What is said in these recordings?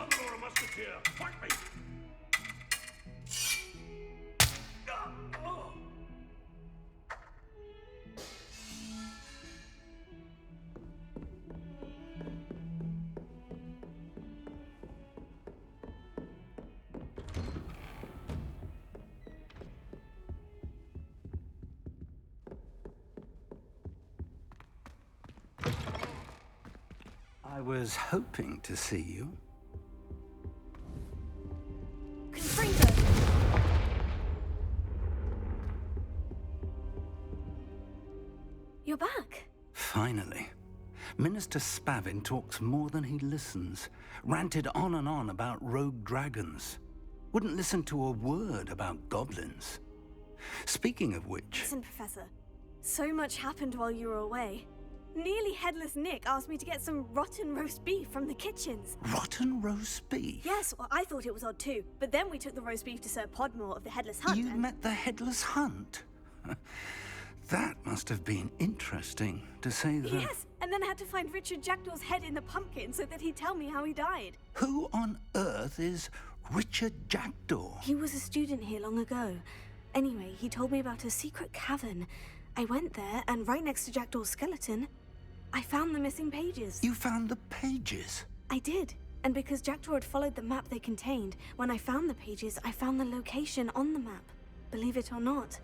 butler or a musketeer? Fight me! Oh. I was hoping to see you. Confringo! You're back. Finally. Minister Spavin talks more than he listens. Ranted on and on about rogue dragons. Wouldn't listen to a word about goblins. Speaking of which... Listen, Professor. So much happened while you were away. Nearly Headless Nick asked me to get some rotten roast beef from the kitchens. Rotten roast beef? Yes, well, I thought it was odd too. But then we took the roast beef to Sir Podmore of the Headless Hunt. You met the Headless Hunt? That must have been interesting, to say the... Yes, and then I had to find Richard Jackdaw's head in the pumpkin so that he'd tell me how he died. Who on earth is Richard Jackdaw? He was a student here long ago. Anyway, he told me about a secret cavern. I went there, and right next to Jackdaw's skeleton, I found the missing pages. You found the pages? I did. And because Jackdaw had followed the map they contained, when I found the pages, I found the location on the map. Believe it or not,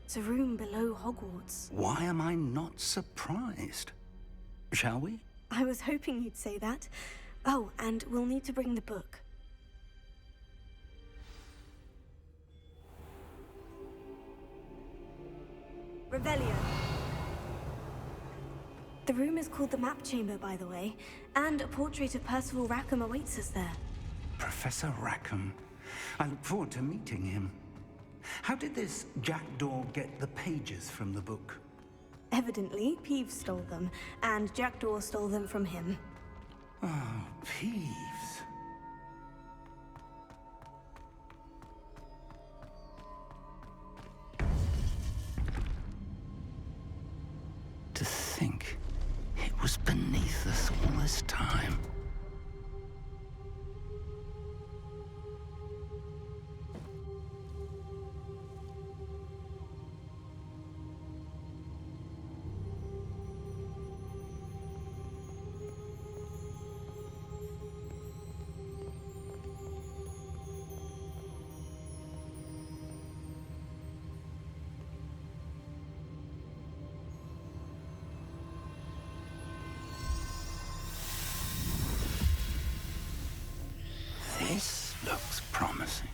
it's a room below Hogwarts. Why am I not surprised? Shall we? I was hoping you'd say that. Oh, and we'll need to bring the book. Revelio. The room is called the Map Chamber, by the way, and a portrait of Percival Rackham awaits us there. Professor Rackham. I look forward to meeting him. How did this Jackdaw get the pages from the book? Evidently, Peeves stole them, and Jackdaw stole them from him. Oh, Peeves. To think it was beneath us all this time. This looks promising.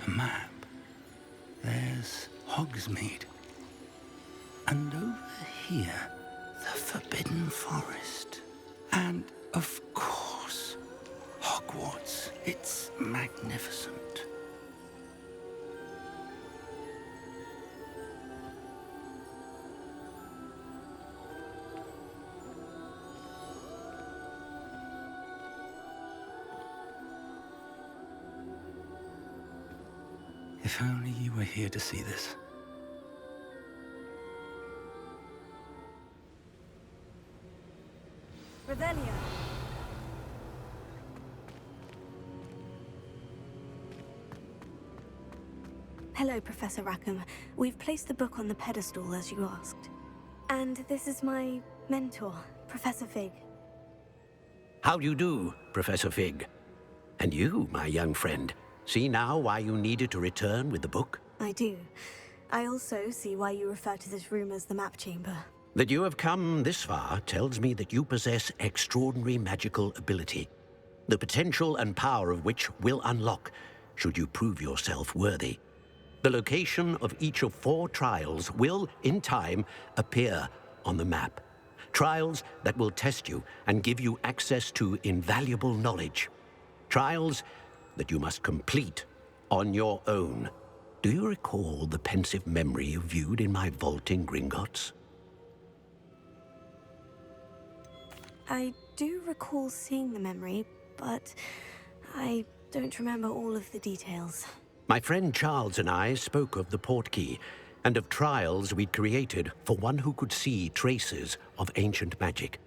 A map. There's Hogsmeade. And over here, the Forbidden Forest. And, of course, Hogwarts. It's magnificent. If only you were here to see this. Revelio. Hello, Professor Rackham. We've placed the book on the pedestal, as you asked. And this is my mentor, Professor Fig. How do you do, Professor Fig? And you, my young friend, see now why you needed to return with the book? I do. I also see why you refer to this room as the Map Chamber. That you have come this far tells me that you possess extraordinary magical ability, the potential and power of which will unlock, should you prove yourself worthy. The location of each of 4 trials will, in time, appear on the map. Trials that will test you and give you access to invaluable knowledge. Trials that you must complete on your own. Do you recall the pensive memory you viewed in my vault in Gringotts? I do recall seeing the memory, but I don't remember all of the details. My friend Charles and I spoke of the portkey and of trials we'd created for one who could see traces of ancient magic.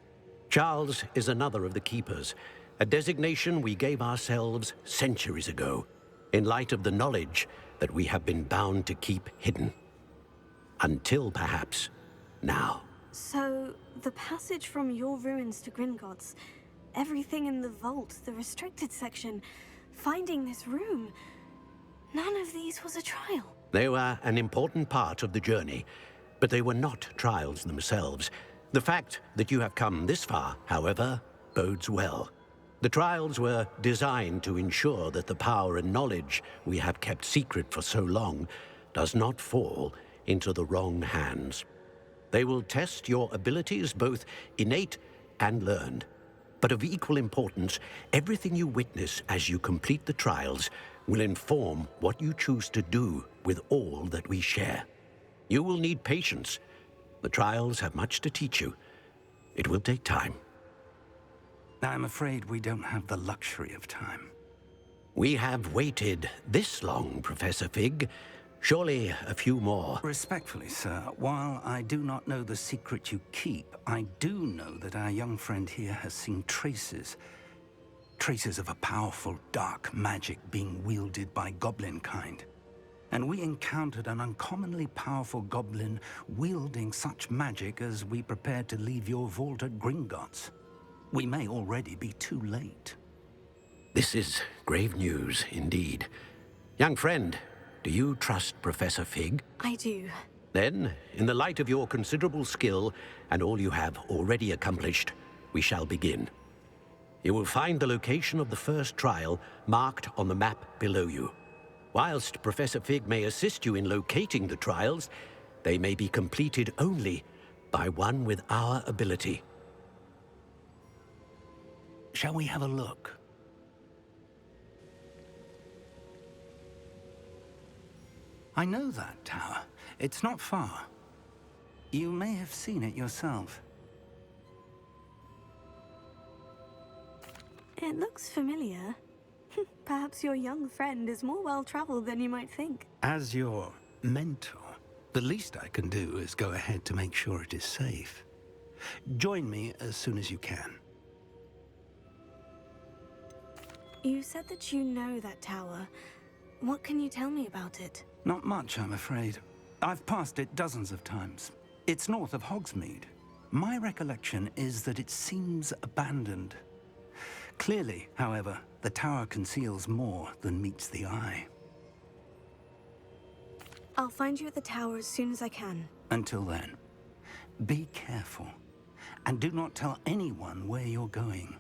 Charles is another of the keepers, a designation we gave ourselves centuries ago, in light of the knowledge that we have been bound to keep hidden. Until perhaps now. So, the passage from your ruins to Gringotts, everything in the vault, the restricted section, finding this room, none of these was a trial. They were an important part of the journey, but they were not trials themselves. The fact that you have come this far, however, bodes well. The trials were designed to ensure that the power and knowledge we have kept secret for so long does not fall into the wrong hands. They will test your abilities, both innate and learned. But of equal importance, everything you witness as you complete the trials will inform what you choose to do with all that we share. You will need patience. The trials have much to teach you. It will take time. I'm afraid we don't have the luxury of time. We have waited this long, Professor Fig. Surely a few more. Respectfully, sir, while I do not know the secret you keep, I do know that our young friend here has seen traces of a powerful dark magic being wielded by goblin kind. And we encountered an uncommonly powerful goblin wielding such magic as we prepared to leave your vault at Gringotts. We may already be too late. This is grave news indeed. Young friend, do you trust Professor Fig? I do. Then, in the light of your considerable skill and all you have already accomplished, we shall begin. You will find the location of the first trial marked on the map below you. Whilst Professor Fig may assist you in locating the trials, they may be completed only by one with our ability. Shall we have a look? I know that tower. It's not far. You may have seen it yourself. It looks familiar. Perhaps your young friend is more well-traveled than you might think. As your mentor, the least I can do is go ahead to make sure it is safe. Join me as soon as you can. You said that you know that tower. What can you tell me about it? Not much, I'm afraid. I've passed it dozens of times. It's north of Hogsmeade. My recollection is that it seems abandoned. Clearly, however, the tower conceals more than meets the eye. I'll find you at the tower as soon as I can. Until then, be careful, and do not tell anyone where you're going.